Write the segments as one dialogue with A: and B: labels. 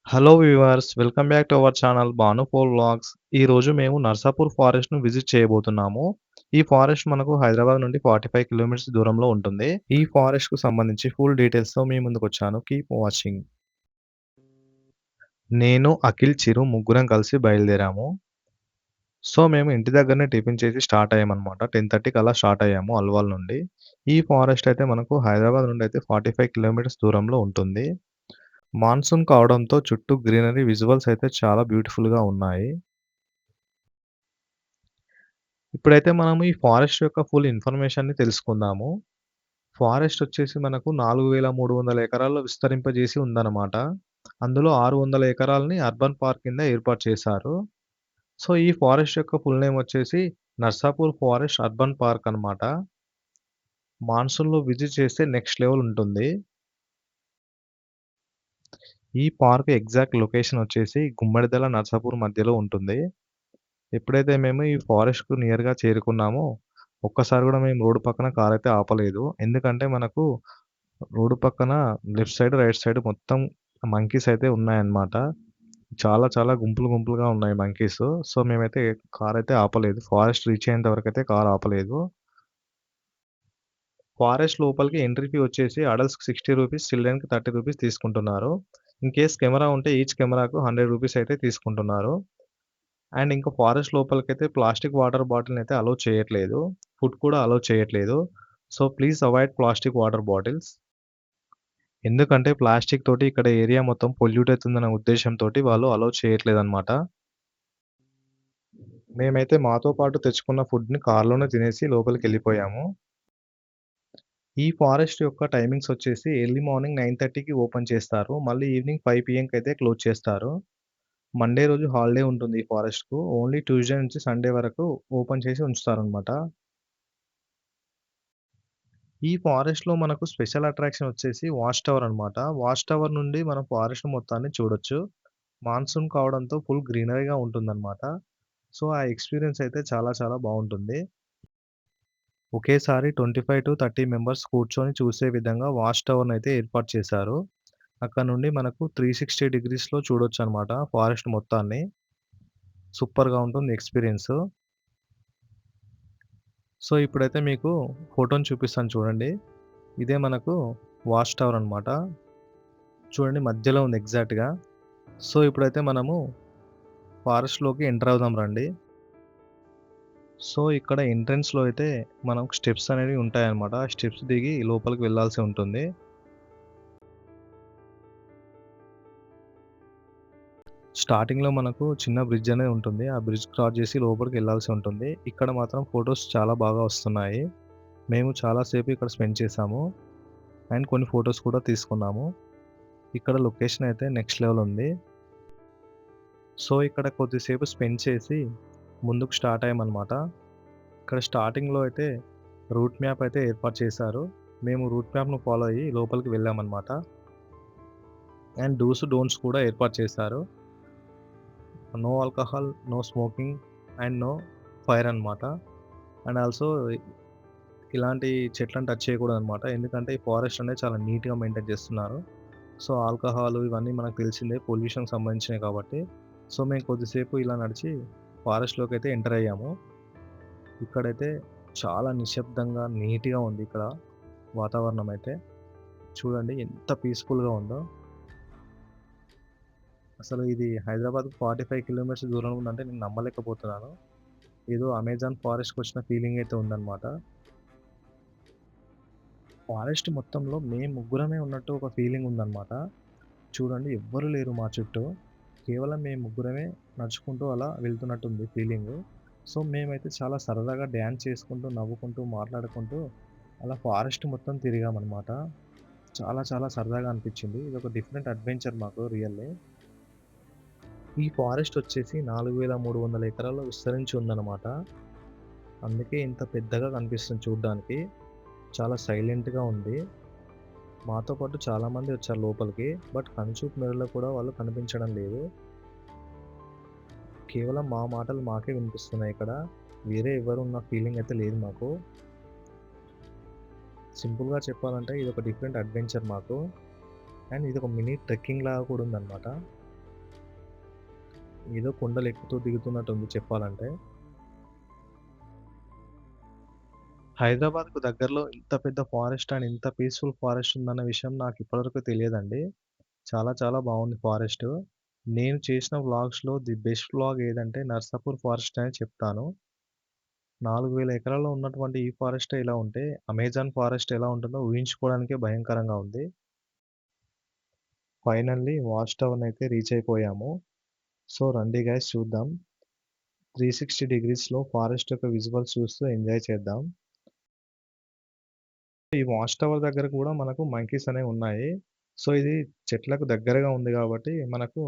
A: Hello viewers, welcome back to our channel Bhanupol vlogs. ఈరోజు మేము Narsapur ఫారెస్ట్‌ను visit చేయబోతున్నాము. ఈ ఫారెస్ట్ మనకు హైదరాబాద్ నుండి 45 కిలోమీటర్స్ దూరంలో ఉంటుంది. ఈ ఫారెస్ట్‌కు సంబంధించి ఫుల్ డీటెయిల్స్‌తో మీ ముందుకొచ్చాను. Keep watching. నేను, అఖిల్, చిరు ముగ్గురం కలిసి బయలుదేరాము. సో, మేము ఇంటి దగ్గరనే టిఫిన్ చేసి స్టార్ట్ అయ్యామన్నమాట. 10:30కి అలా స్టార్ట్ అయ్యాము అల్వాల్ నుండి. ఈ ఫారెస్ట్ అయితే మనకు హైదరాబాద్ నుండి అయితే 45 కిలోమీటర్స్ దూరంలో ఉంటుంది. మాన్సూన్ కావడంతో చుట్టూ గ్రీనరీ విజువల్స్ అయితే చాలా బ్యూటిఫుల్‌గా ఉన్నాయి. ఇప్పుడైతే మనము ఈ ఫారెస్ట్ యొక్క ఫుల్ ఇన్ఫర్మేషన్‌ని తెలుసుకుందాము. ఫారెస్ట్ వచ్చేసి మనకు 4,300 ఎకరాల్లో విస్తరింపజేసి ఉందన్నమాట. అందులో 600 ఎకరాలని అర్బన్ పార్క్ కింద ఏర్పాటు చేశారు. సో, ఈ ఫారెస్ట్ యొక్క ఫుల్ నేమ్ వచ్చేసి నర్సాపూర్ ఫారెస్ట్ అర్బన్ పార్క్ అన్నమాట. మాన్సూన్‌లో విజిట్ చేస్తే నెక్స్ట్ లెవెల్ ఉంటుంది. ఈ పార్క్ ఎగ్జాక్ట్ లొకేషన్ వచ్చేసి గుమ్మడిదల, నర్సాపూర్ మధ్యలో ఉంటుంది. ఎప్పుడైతే మేము ఈ ఫారెస్ట్‌కు నియర్‌గా చేరుకున్నామో, ఒక్కసారి గూడా మేము రోడ్డు పక్కన కారైతే ఆపలేదు. ఎందుకంటే మనకు రోడ్డు పక్కన లెఫ్ట్ సైడ్, రైట్ సైడ్ మొత్తం మంకీస్ అయితే ఉన్నాయన్నమాట. చాలా చాలా గుంపులు గుంపులుగా ఉన్నాయి మంకీస్. సో, మేమైతే కారైతే ఆపలేదు. ఫారెస్ట్ రీచ్ అయ్యేంత వరకైతే కార్ ఆపలేదు. ఫారెస్ట్ లోపలికి ఎంట్రీ ఫీ వచ్చేసి అడల్ట్స్‌కి రూ. 60, చిల్డ్రన్‌కి రూ. 30 తీసుకుంటున్నారు. ఇన్‌కేస్ కెమెరా ఉంటే ఈచ్ కెమెరాకు రూ. 100 అయితే తీసుకుంటున్నారు. అండ్ ఇంకా ఫారెస్ట్ లోపలికైతే ప్లాస్టిక్ వాటర్ బాటిల్‌నయితే అలో చేయట్లేదు. ఫుడ్ కూడా అలో చేయట్లేదు. So, please avoid plastic water bottles. ఎందుకంటే ప్లాస్టిక్ తోటి ఇక్కడ ఏరియా మొత్తం పొల్యూట్ అయితుందన్న ఉద్దేశ్యంతోటి వాళ్ళు అలో చేయట్లేదన్నమాట. మేమైతే మాతో పాటు తెచ్చుకున్న ఫుడ్‌ని కార్‌లోనే తినేసి లోపలికెళ్ళిపోయాము. ఈ ఫారెస్ట్ యొక్క టైమింగ్స్ వచ్చేసి ఎర్లీ మార్నింగ్ 9:30కి ఓపెన్ చేస్తారు. మళ్ళీ ఈవినింగ్ 5 పీఎంకైతే క్లోజ్ చేస్తారు. మండే రోజు హాలిడే ఉంటుంది ఈ ఫారెస్ట్‌కు. ఓన్లీ ట్యూస్‌డే నుంచి సండే వరకు ఓపెన్ చేసి ఉంచుతారనమాట. ఈ ఫారెస్ట్‌లో మనకు స్పెషల్ అట్రాక్షన్ వచ్చేసి వాచ్ టవర్ అనమాట. వాచ్ టవర్ నుండి మనం ఫారెస్ట్ మొత్తాన్ని చూడొచ్చు. మాన్సూన్ కావడంతో ఫుల్ గ్రీనరీగా ఉంటుందనమాట. సో, ఆ ఎక్స్‌పీరియన్స్ అయితే చాలా చాలా బావుంటుంది. ఒకేసారి 25-30 మెంబర్స్ కూర్చొని చూసే విధంగా వాచ్ టవర్‌నయితే ఏర్పాటు చేశారు. అక్కడ నుండి మనకు 360 డిగ్రీస్‌లో చూడొచ్చనమాట ఫారెస్ట్ మొత్తాన్ని. సూపర్‌గా ఉంటుంది ఎక్స్‌పీరియన్స్. సో, ఇప్పుడైతే మీకు ఫోటోని చూపిస్తాను చూడండి. ఇదే మనకు వాచ్ టవర్ అనమాట. చూడండి మధ్యలో ఉంది ఎగ్జాక్ట్‌గా. సో, ఇప్పుడైతే మనము ఫారెస్ట్‌లోకి ఎంటర్ అవుదాం రండి. సో, ఇక్కడ ఎంట్రన్స్‌లో అయితే మనకు స్టెప్స్ అనేవి ఉంటాయన్నమాట. ఆ స్టెప్స్ దిగి లోపలికి వెళ్ళాల్సి ఉంటుంది. స్టార్టింగ్‌లో మనకు చిన్న బ్రిడ్జ్ అనేది ఉంటుంది. ఆ బ్రిడ్జ్ క్రాస్ చేసి లోపలికి వెళ్ళాల్సి ఉంటుంది. ఇక్కడ మాత్రం ఫోటోస్ చాలా బాగా వస్తున్నాయి. మేము చాలా సేపు ఇక్కడ స్పెండ్ చేశాము. అండ్ కొన్ని ఫోటోస్ కూడా తీసుకున్నాము. ఇక్కడ లొకేషన్ అయితే నెక్స్ట్ లెవెల్ ఉంది. సో, ఇక్కడ కొద్దిసేపు స్పెండ్ చేసి ముందుకు స్టార్ట్ అయ్యామన్నమాట. ఇక్కడ స్టార్టింగ్‌లో అయితే రూట్ మ్యాప్ అయితే ఏర్పాటు చేశారు. మేము రూట్ మ్యాప్‌ను ఫాలో అయ్యి లోపలికి వెళ్ళామన్నమాట. అండ్ డూస్, డోంట్స్ కూడా ఏర్పాటు చేశారు. No alcohol, no smoking and no fire అన్నమాట. అండ్ ఆల్సో ఇలాంటి చెట్లను టచ్ చేయకూడదన్నమాట. ఎందుకంటే ఈ ఫారెస్ట్ అనేది చాలా నీట్‌గా మెయింటైన్ చేస్తున్నారు. సో, ఆల్కహాల్ ఇవన్నీ మనకు తెలిసిందే పొల్యూషన్‌కి సంబంధించినవి కాబట్టి. సో, మేము కొద్దిసేపు ఇలా నడిచి ఫారెస్ట్‌లోకైతే ఎంటర్ అయ్యాము. ఇక్కడైతే చాలా నిశ్శబ్దంగా, నీట్‌గా ఉంది ఇక్కడ వాతావరణం అయితే. చూడండి ఎంత పీస్‌ఫుల్‌గా ఉందో. అసలు ఇది హైదరాబాద్‌కు 45 కిలోమీటర్స్ దూరంలో ఉందంటే నేను నమ్మలేకపోతున్నాను. ఏదో అమెజాన్ ఫారెస్ట్‌కొచ్చిన ఫీలింగ్ అయితే ఉందన్నమాట. ఫారెస్ట్ మొత్తంలో మేము ముగ్గురమే ఉన్నట్టు ఒక ఫీలింగ్ ఉందన్నమాట. చూడండి ఎవ్వరు లేరు మా చుట్టూ. కేవలం మేము ముగ్గురమే నడుచుకుంటూ అలా వెళ్తున్నట్టుంది ఫీలింగు. సో, మేమైతే చాలా సరదాగా డాన్స్ చేసుకుంటూ, నవ్వుకుంటూ, మాట్లాడుకుంటూ అలా ఫారెస్ట్ మొత్తం తిరిగామన్నమాట. చాలా చాలా సరదాగా అనిపిచ్చింది. ఇదొక డిఫరెంట్ అడ్వెంచర్ మాకు రియల్లీ. ఈ ఫారెస్ట్ వచ్చేసి 4,300 ఎకరాల్లో విస్తరించి ఉందన్నమాట. అందుకే ఇంత పెద్దగా కనిపిస్తుంది చూడ్డానికి. చాలా సైలెంట్‌గా ఉంది. మాతో పాటు చాలామంది వచ్చారు లోపలికి. బట్ కనుచూపు మేరలో కూడా వాళ్ళు కనిపించడం లేదు. కేవలం మా మాటలు మాకే వినిపిస్తున్నాయి ఇక్కడ. వేరే ఎవరు ఉన్న ఫీలింగ్ అయితే లేదు మాకు. సింపుల్‌గా చెప్పాలంటే ఇదొక డిఫరెంట్ అడ్వెంచర్ మాకు. అండ్ ఇదొక మినీ ట్రెక్కింగ్ లాగా కూడా ఉందన్నమాట. ఏదో కొండలెక్కుతూ దిగుతున్నట్టుంది చెప్పాలంటే. హైదరాబాద్‌కు దగ్గరలో ఇంత పెద్ద ఫారెస్ట్ అండ్ ఇంత పీస్‌ఫుల్ ఫారెస్ట్ ఉందన్న విషయం నాకు ఇప్పటివరకు తెలియదండి. చాలా చాలా బావుంది ఫారెస్టు. నేను చేసిన వ్లాగ్స్‌లో ది బెస్ట్ వ్లాగ్ ఏదంటే నర్సాపూర్ ఫారెస్ట్ అనే చెప్తాను. 4000 ఎకరాల్లో ఉన్నటువంటి ఈ ఫారెస్టే ఇలా ఉంటే, అమెజాన్ ఫారెస్ట్ ఎలా ఉంటుందో ఊహించుకోవడానికే భయంకరంగా ఉంది. ఫైనల్లీ వాచ్ టవర్‌నయితే రీచ్ అయిపోయాము. సో, రండి గైస్ చూద్దాం. 360 డిగ్రీస్‌లో ఫారెస్ట్ యొక్క విజువల్స్ చూస్తూ ఎంజాయ్ చేద్దాం. ఈ వాచ్ టవర్ దగ్గర కూడా మనకు మంకీస్ అనేవి ఉన్నాయి. సో, ఇది చెట్లకు దగ్గరగా ఉంది కాబట్టి మనకు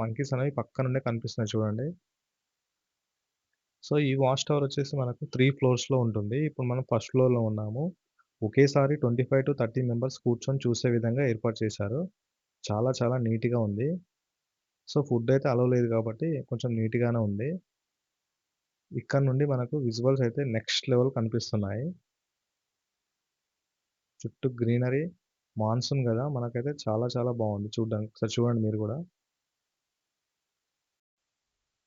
A: మంకీస్ అనేవి పక్క నుండే కనిపిస్తున్నాయి చూడండి. సో, ఈ వాచ్ టవర్ వచ్చేసి మనకు 3 ఫ్లోర్స్‌లో ఉంటుంది. ఇప్పుడు మనం ఫస్ట్ ఫ్లోర్‌లో ఉన్నాము. ఒకేసారి 25-30 మెంబర్స్ కూర్చొని చూసే విధంగా ఏర్పాటు చేశారు. చాలా చాలా నీట్‌గా ఉంది. సో, ఫుడ్ అయితే అలో లేదు కాబట్టి కొంచెం నీట్‌గానే ఉంది. ఇక్కడ నుండి మనకు విజువల్స్ అయితే నెక్స్ట్ లెవెల్ కనిపిస్తున్నాయి. చుట్టూ గ్రీనరీ, మాన్సూన్ గదా! మనకైతే చాలా చాలా బావుంది చూడ్డానికి. ఒకసారి చూడండి మీరు గూడా.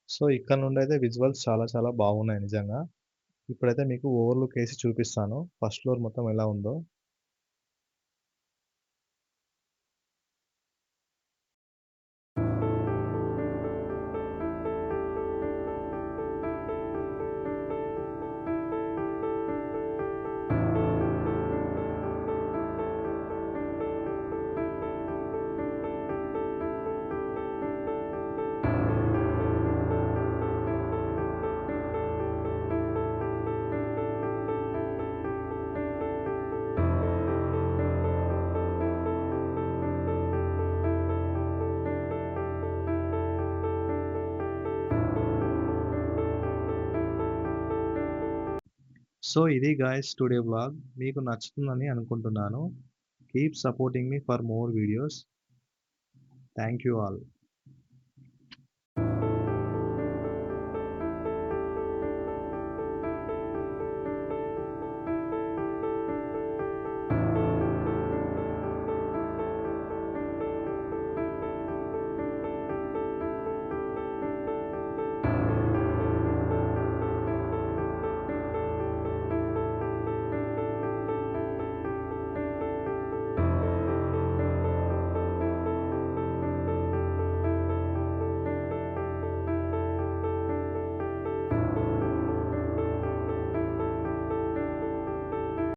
A: సో, ఇక్కడ నుండయితే విజువల్స్ చాలా చాలా బాగున్నాయి నిజంగా. ఇప్పుడైతే మీకు ఓవర్‌లుక్ ఏసి చూపిస్తాను. ఫస్ట్ ఫ్లోర్ మొత్తం ఎలా ఉందో. సో, ఇది గాయ్స్ టుడే వ్లాగ్. మీకు నచ్చుతుందని అనుకుంటున్నాను. Keep supporting me for more videos. Thank you all.